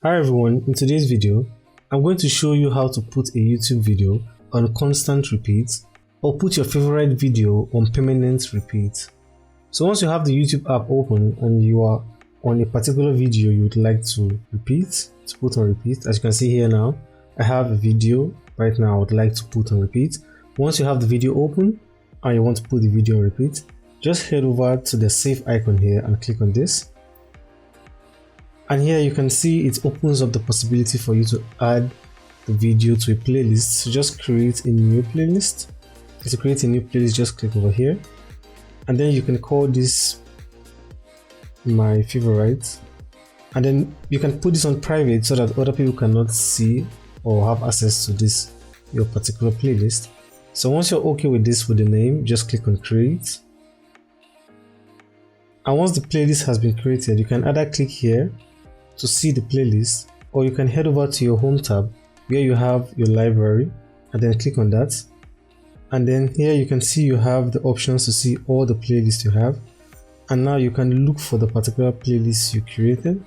Hi everyone, in today's video, I'm going to show you how to put a YouTube video on constant repeat or put your favorite video on permanent repeat. So once you have the YouTube app open and you are on a particular video you would like to put on repeat, as you can see here now, I have a video right now I would like to put on repeat. Once you have the video open and you want to put the video on repeat, just head over to the save icon here and click on this. And here you can see it opens up the possibility for you to add the video to a playlist. So just create a new playlist. To create a new playlist, just click over here. And then you can call this my favorite. And then you can put this on private so that other people cannot see or have access to this, your particular playlist. So once you're okay with this with the name, just click on create. And once the playlist has been created, you can either click here to see the playlist, or you can head over to your home tab where you have your library and then click on that. And then here you can see you have the options to see all the playlists you have, and now you can look for the particular playlist you created.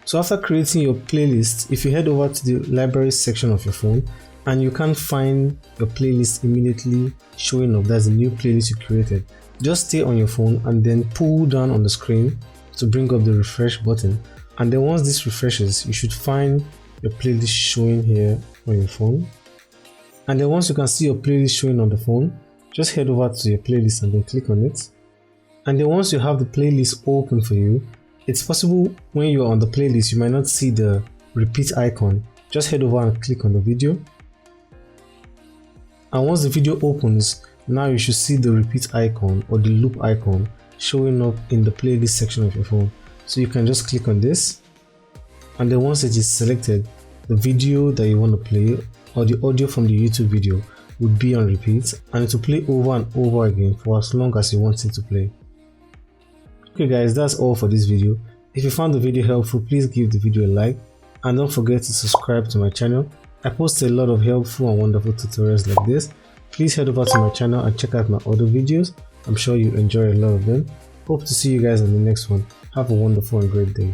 So after creating your playlist, if you head over to the library section of your phone and you can't find your playlist immediately showing up, that's a new playlist you created, just stay on your phone and then pull down on the screen to bring up the refresh button, and then once this refreshes you should find your playlist showing here on your phone. And then once you can see your playlist showing on the phone, just head over to your playlist and then click on it. And then once you have the playlist open for you, it's possible when you're on the playlist you might not see the repeat icon. Just head over and click on the video, and once the video opens, now you should see the repeat icon or the loop icon showing up in the playlist section of your phone. So you can just click on this, and then once it is selected, the video that you want to play or the audio from the YouTube video would be on repeat, and it will play over and over again for as long as you want it to play. Okay guys, that's all for this video. If you found the video helpful, please give the video a like, and don't forget to subscribe to my channel. I post a lot of helpful and wonderful tutorials like this. Please head over to my channel and check out my other videos. I'm sure you enjoy a lot of them. Hope to see you guys in the next one. Have a wonderful and great day.